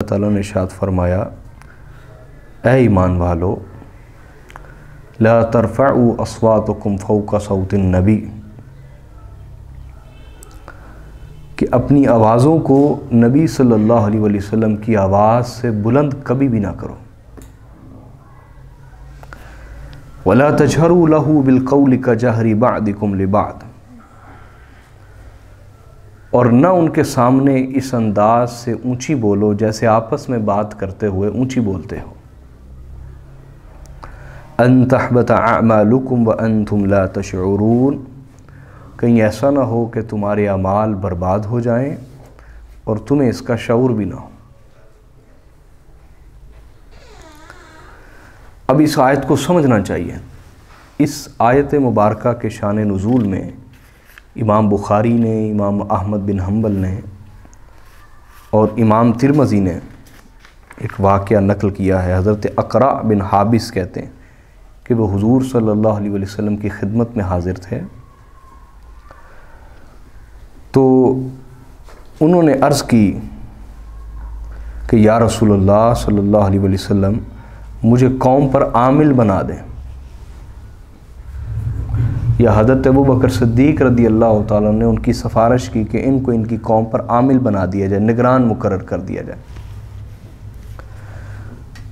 اللہ تعالیٰ نے ارشاد فرمایا، اے ایمان والو لا ترفعوا اصواتکم فوق صوت النبی، کہ اپنی آوازوں کو نبی صلی اللہ علیہ وسلم کی آواز سے بلند کبھی بھی نہ کرو۔ وَلَا تَجْهَرُوا لَهُ بِالْقَوْلِ كَجَهْرِ بَعْضِكُمْ لِبَعْضٍ، اور نہ ان کے سامنے اس انداز سے اونچی بولو جیسے آپس میں بات کرتے ہوئے اونچی بولتے ہو۔ أَن تَحْبَطَ أَعْمَالُكُمْ وَأَنْتُمْ لَا تَشْعُرُونَ، کہیں ایسا نہ ہو کہ تمہارے اعمال برباد ہو جائیں اور تمہیں اس کا شعور بھی نہ ہو۔ اب اس آیت کو سمجھنا چاہیے۔ اس آیت مبارکہ کے شان نزول میں امام بخاری نے، امام احمد بن حنبل نے اور امام ترمذی نے ایک واقعہ نقل کیا ہے۔ حضرت اقرع بن حابس کہتے ہیں کہ وہ حضور صلی اللہ علیہ وسلم کی خدمت میں حاضر تھے، تو انہوں نے عرض کی کہ یا رسول اللہ صلی اللہ علیہ وسلم مجھے قوم پر عامل بنا دیں، یا حضرت ابو بکر صدیق رضی اللہ تعالیٰ نے ان کی سفارش کی کہ ان کو ان کی قوم پر عامل بنا دیا جائے، نگران مقرر کر دیا جائے۔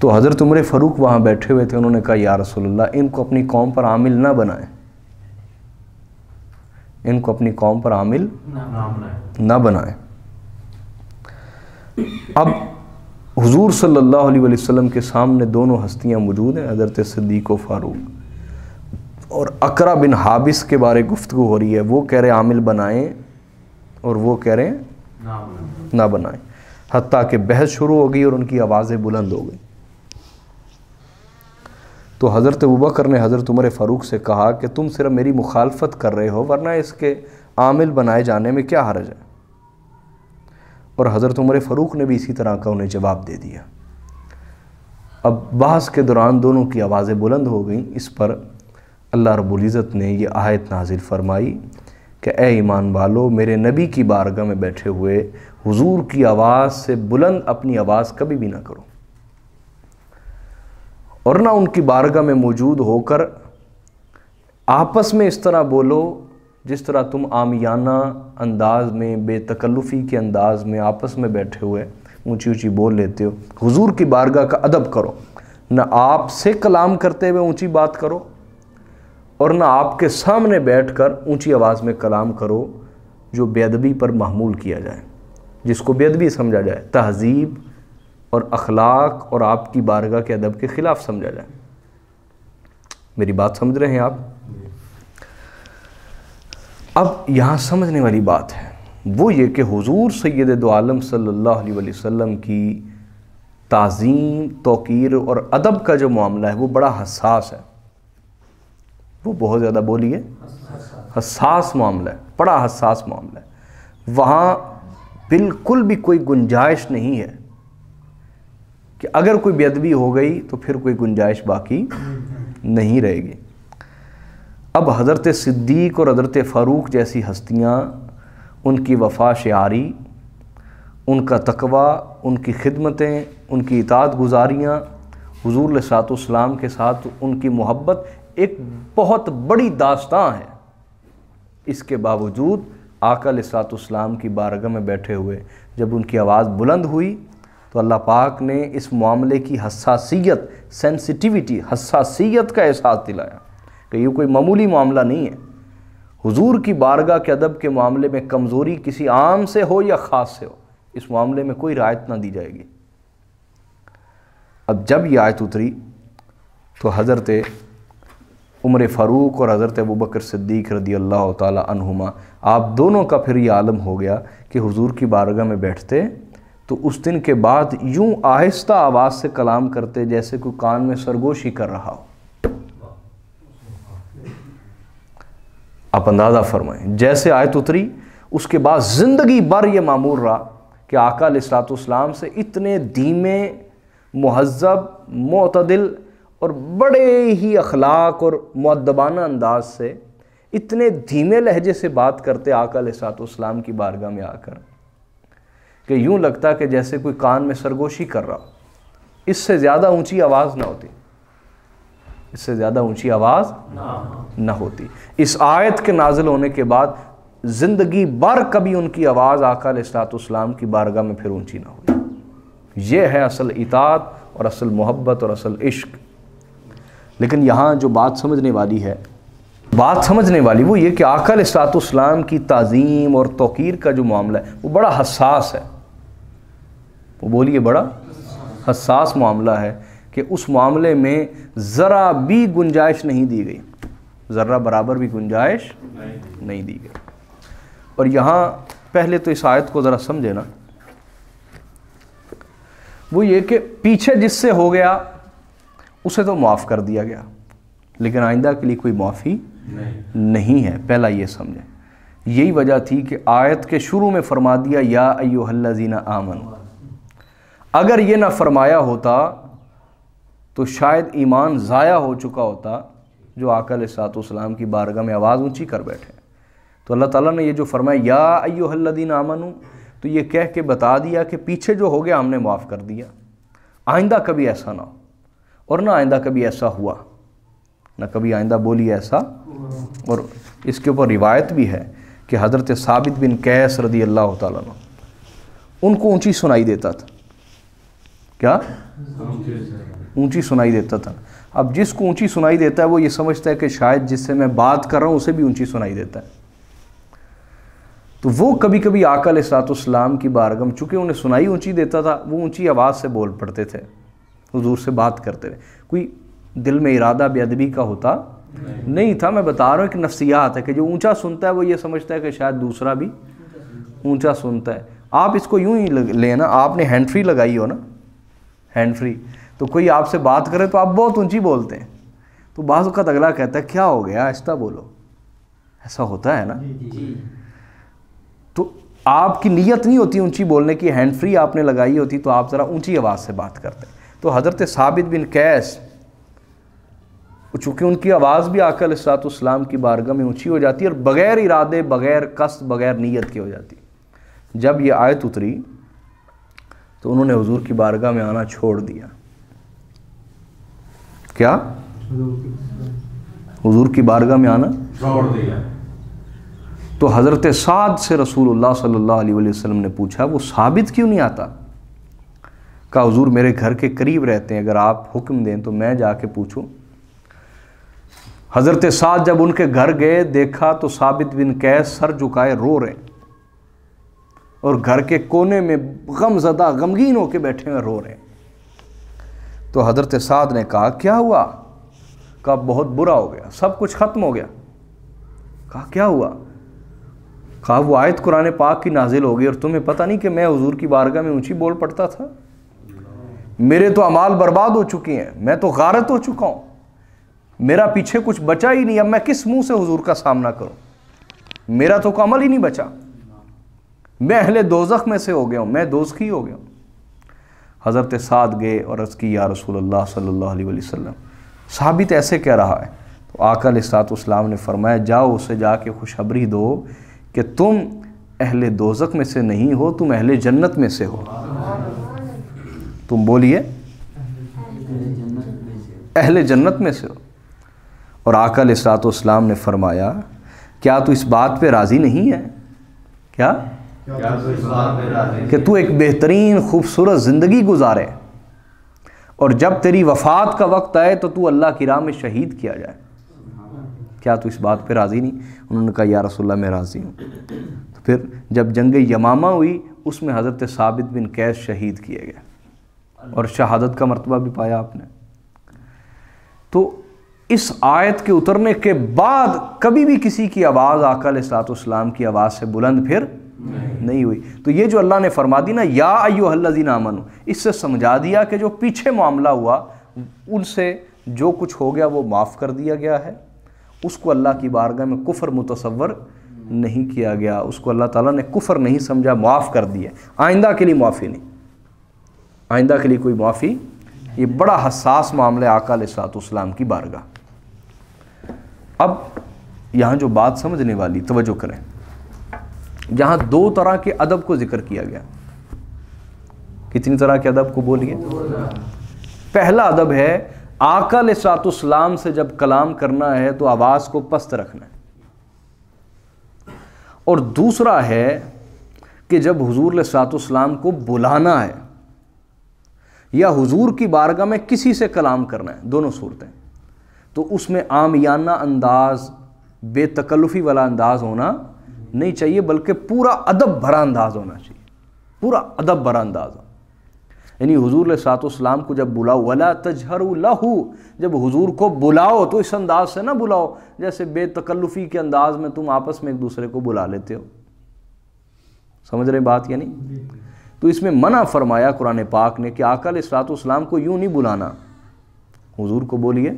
تو حضرت عمر فاروق وہاں بیٹھے ہوئے تھے، انہوں نے کہا یا رسول اللہ ان کو اپنی قوم پر عامل نہ بنائیں، ان کو اپنی قوم پر عامل نہ بنائیں۔ اب حضور صلی اللہ علیہ وسلم کے سامنے دونوں ہستیاں موجود ہیں، حضرت صدیق و فاروق، اور اقرع بن حابس کے بارے گفتگو ہو رہی ہے۔ وہ کہہ رہے عامل بنائیں اور وہ کہہ رہے نہ بنائیں، حتیٰ کہ بحث شروع ہو گئی اور ان کی آوازیں بلند ہو گئی۔ تو حضرت ابوبکر نے حضرت عمر فاروق سے کہا کہ تم صرف میری مخالفت کر رہے ہو، ورنہ اس کے عامل بنائے جانے میں کیا حرج ہے؟ اور حضرت عمر فاروق نے بھی اسی طرح کا انہیں جواب دے دیا۔ اب بحث کے دوران دونوں کی آوازیں بلند ہو گئیں۔ اس پر اللہ رب العزت نے یہ آیت نازل فرمائی کہ اے ایمان والو میرے نبی کی بارگاہ میں بیٹھے ہوئے حضور کی آواز سے بلند اپنی آواز کبھی بھی نہ کرو، اور نہ ان کی بارگاہ میں موجود ہو کر آپس میں اس طرح بولو جس طرح تم عامیانہ انداز میں، بے تکلفی کے انداز میں آپس میں بیٹھے ہوئے اونچی اونچی بول لیتے ہو۔ حضور کی بارگاہ کا ادب کرو، نہ آپ سے کلام کرتے ہوئے اونچی بات کرو اور نہ آپ کے سامنے بیٹھ کر اونچی آواز میں کلام کرو جو بے ادبی پر محمول کیا جائے، جس کو بے ادبی سمجھا جائے، تہذیب اور اخلاق اور آپ کی بارگاہ کے ادب کے خلاف سمجھا جائے۔ میری بات سمجھ رہے ہیں آپ؟ اب یہاں سمجھنے والی بات ہے وہ یہ کہ حضور سید دو عالم صلی اللہ علیہ وسلم کی تعظیم، توقیر اور ادب کا جو معاملہ ہے وہ بڑا حساس ہے، وہ بہت زیادہ بولیے حساس معاملہ ہے، بڑا حساس معاملہ ہے۔ وہاں بالکل بھی کوئی گنجائش نہیں ہے کہ اگر کوئی بے ادبی ہو گئی تو پھر کوئی گنجائش باقی نہیں رہے گی۔ اب حضرت صدیق اور حضرت فاروق جیسی ہستیاں، ان کی وفا شعاری، ان کا تقویٰ، ان کی خدمتیں، ان کی اطاعت گزاریاں، حضور علیہ الصلوۃ والسلام کے ساتھ ان کی محبت ایک بہت بڑی داستان ہے۔ اس کے باوجود آقا علیہ الصلوۃ والسلام کی بارگاہ میں بیٹھے ہوئے جب ان کی آواز بلند ہوئی تو اللہ پاک نے اس معاملے کی حساسیت، سینسٹیوٹی، حساسیت کا احساس دلایا کہ یہ کوئی معمولی معاملہ نہیں ہے۔ حضور کی بارگاہ کے ادب کے معاملے میں کمزوری کسی عام سے ہو یا خاص سے ہو، اس معاملے میں کوئی رعایت نہ دی جائے گی۔ اب جب یہ آیت اتری تو حضرت عمر فاروق اور حضرت ابوبکر صدیق رضی اللہ تعالی عنہما، آپ دونوں کا پھر یہ عالم ہو گیا کہ حضور کی بارگاہ میں بیٹھتے تو اس دن کے بعد یوں آہستہ آواز سے کلام کرتے جیسے کوئی کان میں سرگوشی کر رہا ہو۔ آپ اندازہ فرمائیں، جیسے آیت اتری اس کے بعد زندگی بھر یہ معمول رہا کہ آقا علیہ الصلوۃ والسلام سے اتنے دھیمے، مہذب، معتدل اور بڑے ہی اخلاق اور مؤدبانہ انداز سے اتنے دھیمے لہجے سے بات کرتے آقا علیہ الصلوۃ والسلام کی بارگاہ میں آ کر کہ یوں لگتا کہ جیسے کوئی کان میں سرگوشی کر رہا ہو، اس سے زیادہ اونچی آواز نہ ہوتی، اس سے زیادہ اونچی آواز نہ ہوتی۔ اس آیت کے نازل ہونے کے بعد زندگی بھر کبھی ان کی آواز آقا علیہ الصلوۃ والسلام کی بارگاہ میں پھر اونچی نہ ہوئی۔ یہ ہے اصل اطاعت اور اصل محبت اور اصل عشق۔ لیکن یہاں جو بات سمجھنے والی ہے، وہ یہ کہ آقا علیہ الصلوۃ والسلام کی تعظیم اور توقیر کا جو معاملہ ہے وہ بڑا حساس ہے۔ وہ بولیے، بڑا حساس معاملہ ہے کہ اس معاملے میں ذرا بھی گنجائش نہیں دی گئی، ذرہ برابر بھی گنجائش نہیں دی گئی۔ اور یہاں پہلے تو اس آیت کو ذرا سمجھے نا، وہ یہ کہ پیچھے جس سے ہو گیا اسے تو معاف کر دیا گیا، لیکن آئندہ کے لیے کوئی معافی نہیں ہے، پہلا یہ سمجھیں۔ یہی وجہ تھی کہ آیت کے شروع میں فرما دیا یا ایھا الذین آمنوا۔ اگر یہ نہ فرمایا ہوتا تو شاید ایمان ضائع ہو چکا ہوتا جو آقا علیہ الصلوۃ والسلام کی بارگاہ میں آواز اونچی کر بیٹھے۔ تو اللہ تعالیٰ نے یہ جو فرمایا یا ایھا الذین آمنوا، تو یہ کہہ کے بتا دیا کہ پیچھے جو ہو گیا ہم نے معاف کر دیا، آئندہ کبھی ایسا نہ ہو، اور نہ آئندہ کبھی ایسا ہوا، نہ کبھی آئندہ بولی ایسا۔ اور اس کے اوپر روایت بھی ہے کہ حضرت ثابت بن قیس رضی اللہ تعالیٰ عنہ، ان کو اونچی سنائی دیتا تھا، کیا؟ اونچی سنائی دیتا تھا۔ اب جس کو اونچی سنائی دیتا ہے وہ یہ سمجھتا ہے کہ شاید جس سے میں بات کر رہا ہوں اسے بھی اونچی سنائی دیتا ہے، تو وہ کبھی کبھی آقا علیہ الصلوۃ والسلام کی بارگاہ میں، چونکہ انہیں سنائی اونچی دیتا تھا، وہ اونچی آواز سے بول پڑتے تھے، حضور سے بات کرتے رہے۔ کوئی دل میں ارادہ بے ادبی کا ہوتا نہیں تھا، میں بتا رہا ہوں کہ نفسیات ہے کہ جو اونچا سنتا ہے وہ یہ سمجھتا ہے کہ شاید دوسرا بھی اونچا سنتا ہے۔ آپ اس کو یوں ہی لیں نا، آپ نے ہینڈ فری لگائی ہو نا، ہینڈ فری، تو کوئی آپ سے بات کرے تو آپ بہت اونچی بولتے ہیں، تو بعض اوقات اگلا کہتا ہے کیا ہو گیا، آہستہ بولو، ایسا ہوتا ہے نا۔ تو آپ کی نیت نہیں ہوتی اونچی بولنے کی، ہینڈ فری آپ نے لگائی ہوتی تو آپ ذرا اونچی آواز سے بات کرتے۔ تو حضرت ثابت بن قیس، چونکہ ان کی آواز بھی آقا علیہ الصلوۃ والسلام کی بارگاہ میں اونچی ہو جاتی ہے، اور بغیر ارادے، بغیر قصد، بغیر نیت کے ہو جاتی۔ جب یہ آیت اتری تو انہوں نے حضور کی بارگاہ میں آنا چھوڑ دیا۔ کیا؟ حضور کی بارگاہ میں آنا چھوڑ دیا۔ تو حضرت سعد سے رسول اللہ صلی اللہ علیہ وسلم نے پوچھا وہ ثابت کیوں نہیں آتا؟ کہا حضور میرے گھر کے قریب رہتے ہیں، اگر آپ حکم دیں تو میں جا کے پوچھوں۔ حضرت سعد جب ان کے گھر گئے، دیکھا تو ثابت بن قیس سر جھکائے رو رہے، اور گھر کے کونے میں غم زدہ، غمگین ہو کے بیٹھے ہوئے رو رہے ہیں۔ تو حضرت سعد نے کہا کیا ہوا؟ کہا بہت برا ہو گیا، سب کچھ ختم ہو گیا۔ کہا کیا ہوا؟ کہا وہ آیت قرآن پاک کی نازل ہو گئی، اور تمہیں پتہ نہیں کہ میں حضور کی بارگاہ میں اونچی بول پڑتا تھا؟ میرے تو اعمال برباد ہو چکے ہیں، میں تو غارت ہو چکا ہوں، میرا پیچھے کچھ بچا ہی نہیں، اب میں کس منہ سے حضور کا سامنا کروں؟ میرا تو کوئی عمل ہی نہیں بچا، میں اہل دوزخ میں سے ہو گیا ہوں، میں دوزخی ہو گیا ہوں۔ حضرت سعد گئے اور عرض کی یا رسول اللہ صلی اللہ علیہ وسلم، ثابت ایسے کہہ رہا ہے۔ تو آقا علیہ الصلوۃ والسلام نے فرمایا جاؤ اسے جا کے خوشخبری دو کہ تم اہل دوزخ میں سے نہیں ہو، تم اہل جنت میں سے ہو۔ تم بولیے اہل جنت میں سے ہو۔ اور آقا علیہ الصلوۃ والسلام نے فرمایا کیا تو اس بات پہ راضی نہیں ہے؟ کیا کہ تو ایک بہترین خوبصورت زندگی گزارے، اور جب تیری وفات کا وقت آئے تو تو اللہ کی راہ میں شہید کیا جائے، کیا تو اس بات پہ راضی نہیں؟ انہوں نے کہا یا رسول اللہ میں راضی ہوں۔ تو پھر جب جنگ یمامہ ہوئی اس میں حضرت ثابت بن قیس شہید کیے گئے، اور شہادت کا مرتبہ بھی پایا آپ نے۔ تو اس آیت کے اترنے کے بعد کبھی بھی کسی کی آواز آقا علیہ الصلوۃ والسلام کی آواز سے بلند پھر نہیں ہوئی۔ تو یہ جو اللہ نے فرما دی نا یا ایھا الذین آمنوا، اس سے سمجھا دیا کہ جو پیچھے معاملہ ہوا ان سے جو کچھ ہو گیا وہ معاف کر دیا گیا ہے، اس کو اللہ کی بارگاہ میں کفر متصور نہیں کیا گیا، اس کو اللہ تعالیٰ نے کفر نہیں سمجھا، معاف کر دیا۔ آئندہ کے لیے معافی نہیں، آئندہ کے لیے کوئی معافی۔ یہ بڑا حساس معاملہ ہے آقا علیہ الصلوۃ والسلام کی بارگاہ۔ اب یہاں جو بات سمجھنے والی، توجہ کریں، یہاں دو طرح کے ادب کو ذکر کیا گیا۔ کتنی طرح کے ادب کو بولیے؟ پہلا ادب ہے آقا علیہ الصلوۃ والسلام سے جب کلام کرنا ہے تو آواز کو پست رکھنا ہے، اور دوسرا ہے کہ جب حضور علیہ الصلوۃ والسلام کو بلانا ہے یا حضور کی بارگاہ میں کسی سے کلام کرنا ہے، دونوں صورتیں، تو اس میں عامیانہ انداز، بے تکلفی والا انداز ہونا نہیں چاہیے، بلکہ پورا ادب بھرا انداز ہونا چاہیے، پورا ادب بھرا انداز ہو۔ یعنی حضور علیہ الصلوۃ والسلام کو جب بلاؤ، وَلَا تَجْهَرُوا لَهُ، جب حضور کو بلاؤ تو اس انداز سے نہ بلاؤ جیسے بے تکلفی کے انداز میں تم آپس میں ایک دوسرے کو بلا لیتے ہو۔ سمجھ رہے بات؟ یعنی تو اس میں منع فرمایا قرآن پاک نے کہ آقا علیہ الصلوۃ والسلام کو یوں نہیں بلانا، حضور کو بولیے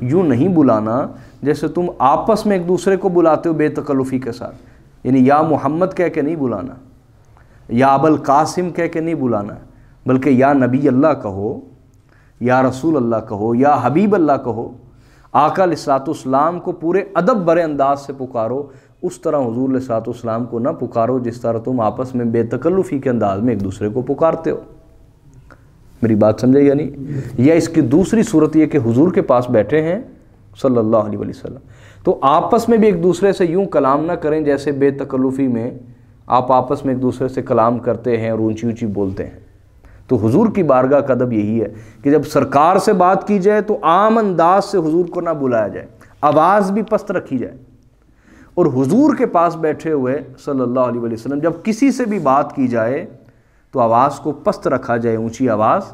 یوں نہیں بلانا جیسے تم آپس میں ایک دوسرے کو بلاتے ہو بے تکلفی کے ساتھ، یعنی یا محمد کہہ کے نہیں بلانا، یا ابو القاسم کہہ کے نہیں بلانا، بلکہ یا نبی اللہ کہو، یا رسول اللہ کہو، یا حبیب اللہ کہو۔ آقا علیہ الصلوۃ والسلام کو پورے ادب بھرے انداز سے پکارو، اس طرح حضور علیہ الصلوۃ والسلام کو نہ پکارو جس طرح تم آپس میں بے تکلفی کے انداز میں ایک دوسرے کو پکارتے ہو۔ میری بات سمجھے یا نہیں؟ یا اس کی دوسری صورت یہ کہ حضور کے پاس بیٹھے ہیں صلی اللہ علیہ وسلم، تو آپس میں بھی ایک دوسرے سے یوں کلام نہ کریں جیسے بے تکلفی میں آپ آپس میں ایک دوسرے سے کلام کرتے ہیں اور اونچی اونچی بولتے ہیں۔ تو حضور کی بارگاہ کا ادب یہی ہے کہ جب سرکار سے بات کی جائے تو عام انداز سے حضور کو نہ بلایا جائے، آواز بھی پست رکھی جائے، اور حضور کے پاس بیٹھے ہوئے صلی اللہ علیہ وسلم جب کسی سے بھی بات کی جائے تو آواز کو پست رکھا جائے، اونچی آواز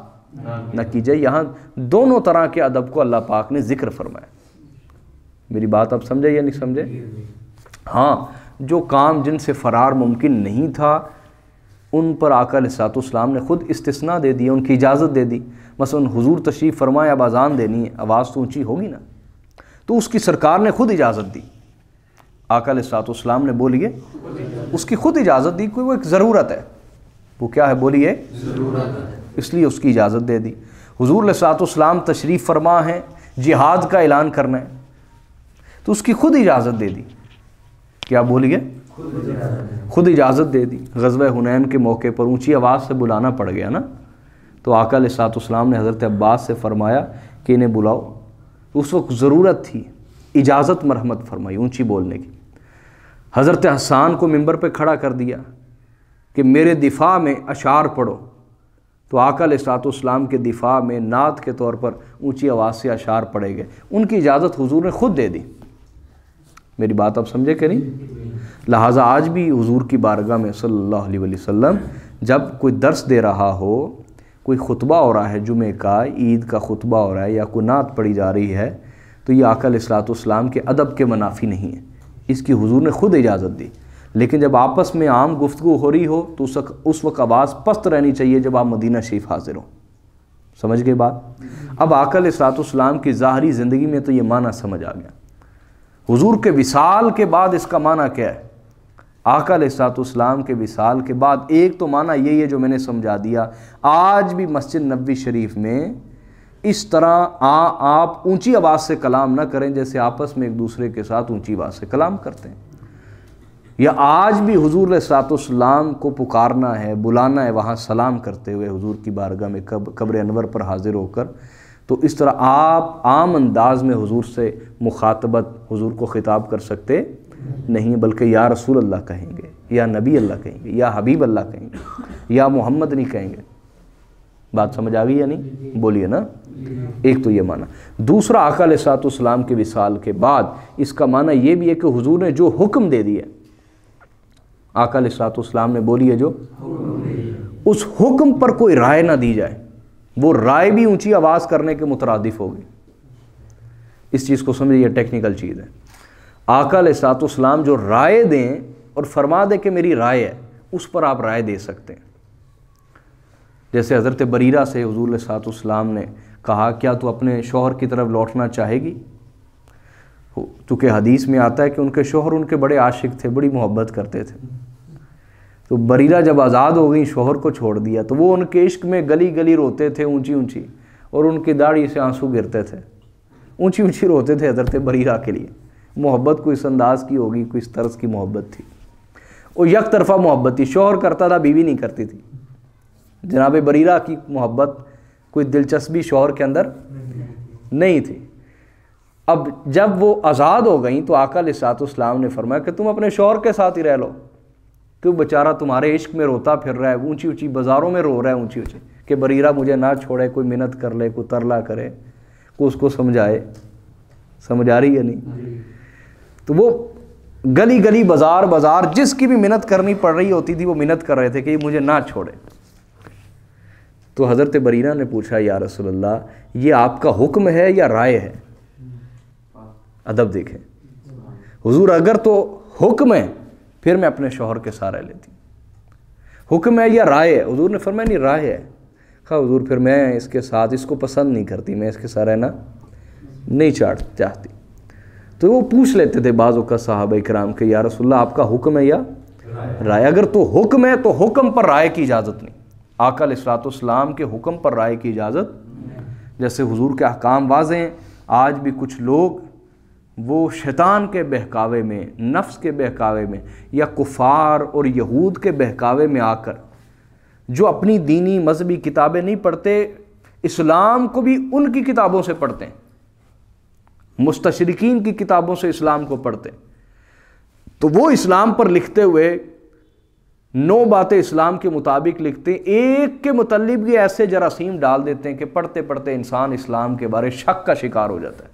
نہ کی جائے۔ یہاں دونوں طرح کے ادب کو اللہ پاک نے ذکر فرمایا۔ میری بات آپ سمجھے یا نہیں سمجھے؟ ہاں، جو کام جن سے فرار ممکن نہیں تھا ان پر آقا علیہ الصلوۃ والسلام نے خود استثناء دے دی، ان کی اجازت دے دی۔ مثلا حضور تشریف فرمائے، اب اذان دینی ہے، آواز تو اونچی ہوگی نا، تو اس کی سرکار نے خود اجازت دی، آقا علیہ الصلوۃ والسلام نے بولیے اس کی خود اجازت دی، کوئی وہ ایک ضرورت ہے، وہ کیا ہے بولیے؟ ضرورت ہے، اس لیے اس کی اجازت دے دی۔ حضور علیہ الصلوۃ والسلام تشریف فرما ہیں، جہاد کا اعلان کرنا ہے تو اس کی خود اجازت دے دی، کیا بولیے؟ خود اجازت دے دی۔ غزوہ حنین کے موقع پر اونچی آواز سے بلانا پڑ گیا نا، تو آقا علیہ الصلوۃ والسلام نے حضرت عباس سے فرمایا کہ انہیں بلاؤ، اس وقت ضرورت تھی، اجازت مرحمت فرمائی اونچی بولنے کی۔ حضرت حسان کو ممبر پہ کھڑا کر دیا کہ میرے دفاع میں اشعار پڑھو، تو آقا علیہ الصلوۃ والسلام کے دفاع میں نعت کے طور پر اونچی آواز سے اشعار پڑھے گئے، ان کی اجازت حضور نے خود دے دی۔ میری بات آپ سمجھے کہ نہیں؟ لہٰذا آج بھی حضور کی بارگاہ میں صلی اللہ علیہ وسلم جب کوئی درس دے رہا ہو، کوئی خطبہ ہو رہا ہے جمعہ کا، عید کا خطبہ ہو رہا ہے، یا کوئی نعت پڑھی جا رہی ہے، تو یہ آقا علیہ الصلوۃ والسلام کے ادب کے منافی نہیں ہے، اس کی حضور نے خود اجازت دی۔ لیکن جب آپس میں عام گفتگو ہو رہی ہو تو اس وقت آواز پست رہنی چاہیے جب آپ مدینہ شریف حاضر ہوں۔ سمجھ گئے بات؟ اب آقا علیہ الصلوۃ والسلام کی ظاہری زندگی میں تو یہ معنی سمجھ آ گیا، حضور کے وصال کے بعد اس کا معنی کیا ہے؟ آقا علیہ الصلوۃ والسلام کے وصال کے بعد ایک تو معنی یہی ہے جو میں نے سمجھا دیا، آج بھی مسجد نبوی شریف میں اس طرح آپ اونچی آواز سے کلام نہ کریں جیسے آپس میں ایک دوسرے کے ساتھ اونچی آواز سے کلام کرتے ہیں۔ یا آج بھی حضور علیہ الصلوۃ والسلام کو پکارنا ہے، بلانا ہے وہاں سلام کرتے ہوئے حضور کی بارگاہ میں قبر انور پر حاضر ہو کر، تو اس طرح آپ عام انداز میں حضور سے مخاطبت، حضور کو خطاب کر سکتے نہیں، بلکہ یا رسول اللہ کہیں گے، یا نبی اللہ کہیں گے، یا حبیب اللہ کہیں گے، یا محمد نہیں کہیں گے۔ بات سمجھ آ گئی یا نہیں؟ بولیے نا۔ ایک تو یہ معنی۔ دوسرا، آقا علیہ الصلوۃ والسلام کے وصال کے بعد اس کا معنی یہ بھی ہے کہ حضور نے جو حکم دے دیا، آقا علیہ الصلوۃ والسلام نے بولیے جو اس حکم پر کوئی رائے نہ دی جائے، وہ رائے بھی اونچی آواز کرنے کے مترادف ہوگی۔ اس چیز کو سمجھے، یہ ٹیکنیکل چیز ہے۔ آقا علیہ الصلوۃ والسلام جو رائے دیں اور فرما دیں کہ میری رائے ہے، اس پر آپ رائے دے سکتے ہیں۔ جیسے حضرت بریرہ سے حضور علیہ الصلوۃ والسلام نے کہا کیا تو اپنے شوہر کی طرف لوٹنا چاہے گی؟ چونکہ حدیث میں آتا ہے کہ ان کے شوہر ان کے بڑے عاشق تھے، بڑی محبت کرتے تھے، تو بریرہ جب آزاد ہو گئی، شوہر کو چھوڑ دیا، تو وہ ان کے عشق میں گلی گلی روتے تھے اونچی اونچی، اور ان کی داڑھی سے آنسو گرتے تھے، اونچی اونچی روتے تھے حضرت بریرہ کے لیے۔ محبت کوئی اس انداز کی ہوگی، کوئی اس طرز کی محبت تھی، وہ یک طرفہ محبت تھی، شوہر کرتا تھا، بیوی نہیں کرتی تھی۔ جناب بریرہ کی محبت کوئی دلچسپی شوہر کے اندر نہیں تھی۔ اب جب وہ آزاد ہو گئیں تو آقا علیہ الصلوۃ والسلام نے فرمایا کہ تم اپنے شوہر کے ساتھ ہی رہ لو، کیوں بیچارہ تمہارے عشق میں روتا پھر رہا ہے، اونچی اونچی بازاروں میں رو رہا ہے اونچی اونچی کہ بریرہ مجھے نہ چھوڑے، کوئی منت کر لے، کوئی ترلا کرے، کوئی اس کو سمجھائے۔ سمجھ آ رہی ہے نہیں؟ تو وہ گلی گلی بازار بازار جس کی بھی منت کرنی پڑ رہی ہوتی تھی وہ منت کر رہے تھے کہ یہ مجھے نہ چھوڑے۔ تو حضرت بریرہ نے پوچھا یا رسول اللہ یہ آپ کا حکم ہے یا رائے ہے؟ ادب دیکھیں حضور، اگر تو حکم ہے پھر میں اپنے شوہر کے ساتھ رہ لیتی ہوں، حکم ہے یا رائے ہے؟ حضور نے فرمایا نہیں رائے ہے۔ کہا حضور پھر میں اس کے ساتھ اس کو پسند نہیں کرتی، میں اس کے ساتھ رہنا نہیں چاہتی۔ تو وہ پوچھ لیتے تھے بعضوں کا صحابہ کرام کہ یا رسول اللہ آپ کا حکم ہے یا رائے؟ اگر تو حکم ہے تو حکم پر رائے کی اجازت نہیں، آقا علیہ الصلوۃ والسلام کے حکم پر رائے کی اجازت۔ جیسے حضور کے احکام واضح ہیں، آج بھی کچھ لوگ وہ شیطان کے بہکاوے میں، نفس کے بہکاوے میں، یا کفار اور یہود کے بہکاوے میں آ کر جو اپنی دینی مذہبی کتابیں نہیں پڑھتے، اسلام کو بھی ان کی کتابوں سے پڑھتے ہیں، مستشرقین کی کتابوں سے اسلام کو پڑھتے ہیں۔ تو وہ اسلام پر لکھتے ہوئے 9 باتیں اسلام کے مطابق لکھتے ہیں، ایک کے متعلق بھی ایسے جراثیم ڈال دیتے ہیں کہ پڑھتے پڑھتے انسان اسلام کے بارے شک کا شکار ہو جاتا ہے۔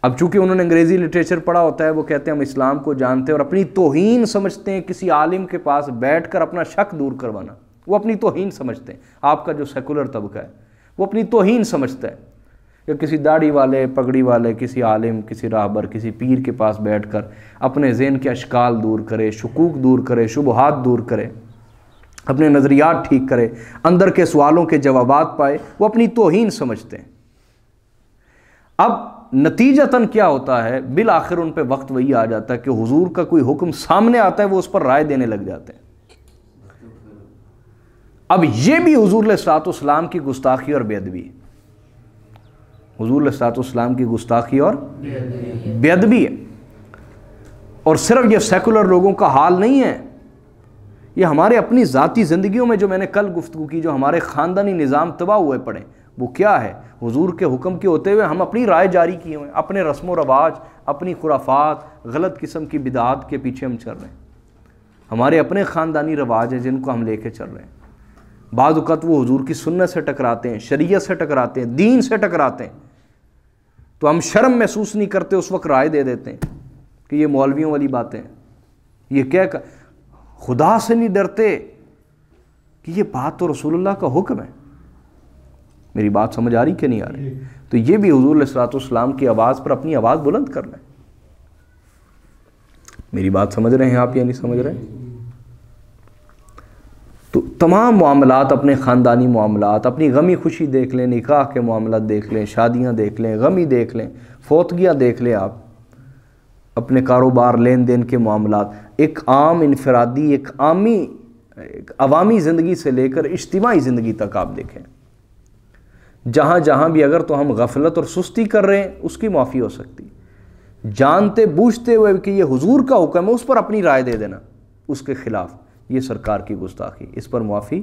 اب چونکہ انہوں نے انگریزی لٹریچر پڑھا ہوتا ہے، وہ کہتے ہیں ہم اسلام کو جانتے ہیں، اور اپنی توہین سمجھتے ہیں کسی عالم کے پاس بیٹھ کر اپنا شک دور کروانا، وہ اپنی توہین سمجھتے ہیں۔ آپ کا جو سیکولر طبقہ ہے وہ اپنی توہین سمجھتا ہے کہ کسی داڑھی والے، پگڑی والے، کسی عالم، کسی راہبر، کسی پیر کے پاس بیٹھ کر اپنے ذہن کے اشکال دور کرے، شکوک دور کرے، شبہات دور کرے، اپنے نظریات ٹھیک کرے، اندر کے سوالوں کے جوابات پائے، وہ اپنی توہین سمجھتے ہیں۔ اب نتیجتاً کیا ہوتا ہے، بالآخر ان پہ وقت وہی آ جاتا ہے کہ حضور کا کوئی حکم سامنے آتا ہے وہ اس پر رائے دینے لگ جاتے ہیں۔ اب یہ بھی حضور علیہ الصلوۃ والسلام کی گستاخی اور بے ادبی ہے، حضور علیہ الصلوۃ والسلام کی گستاخی اور بے ادبی ہے۔ اور صرف یہ سیکولر لوگوں کا حال نہیں ہے، یہ ہمارے اپنی ذاتی زندگیوں میں جو میں نے کل گفتگو کی، جو ہمارے خاندانی نظام تباہ ہوئے پڑے، وہ کیا ہے؟ حضور کے حکم کے ہوتے ہوئے ہم اپنی رائے جاری کیے ہوئے، اپنے رسم و رواج، اپنی خرافات، غلط قسم کی بدعات کے پیچھے ہم چل رہے ہیں۔ ہمارے اپنے خاندانی رواج ہیں جن کو ہم لے کے چل رہے ہیں، بعض اوقات وہ حضور کی سنت سے ٹکراتے ہیں، شریعت سے ٹکراتے ہیں، دین سے ٹکراتے ہیں، تو ہم شرم محسوس نہیں کرتے، اس وقت رائے دے دیتے ہیں کہ یہ مولویوں والی باتیں ہیں، یہ کیا خدا سے نہیں ڈرتے کہ یہ بات تو رسول اللہ کا حکم ہے۔ میری بات سمجھ آ رہی کہ نہیں آ رہی؟ تو یہ بھی حضور علیہ الصلوۃ والسلام کی آواز پر اپنی آواز بلند کرنا ہے۔ میری بات سمجھ رہے ہیں آپ یا نہیں سمجھ رہے؟ تو تمام معاملات، اپنے خاندانی معاملات، اپنی غمی خوشی دیکھ لیں، نکاح کے معاملات دیکھ لیں، شادیاں دیکھ لیں، غمی دیکھ لیں، فوتگیاں دیکھ لیں، آپ اپنے کاروبار، لین دین کے معاملات، ایک عام انفرادی، ایک عوامی زندگی سے لے کر اجتماعی زندگی تک آپ دیکھیں، جہاں جہاں بھی اگر تو ہم غفلت اور سستی کر رہے ہیں اس کی معافی ہو سکتی، جانتے بوجھتے ہوئے کہ یہ حضور کا حکم ہے اس پر اپنی رائے دے دینا اس کے خلاف، یہ سرکار کی گستاخی، اس پر معافی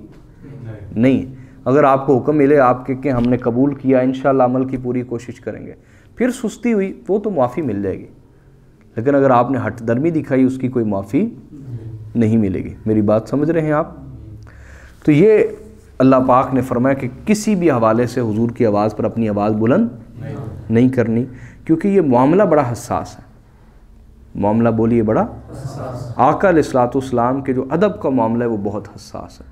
نہیں۔ اگر آپ کو حکم ملے، آپ کہ ہم نے قبول کیا، انشاءاللہ عمل کی پوری کوشش کریں گے، پھر سستی ہوئی وہ تو معافی مل جائے گی، لیکن اگر آپ نے ہٹ درمی دکھائی اس کی کوئی معافی نہیں ملے گی۔ میری بات سمجھ رہے ہیں آپ؟ تو یہ اللہ پاک نے فرمایا کہ کسی بھی حوالے سے حضور کی آواز پر اپنی آواز بلند نہیں کرنی، کیونکہ یہ معاملہ بڑا حساس ہے، معاملہ بولیے بڑا آقا علیہ الصلوۃ والسلام کے جو ادب کا معاملہ ہے وہ بہت حساس ہے۔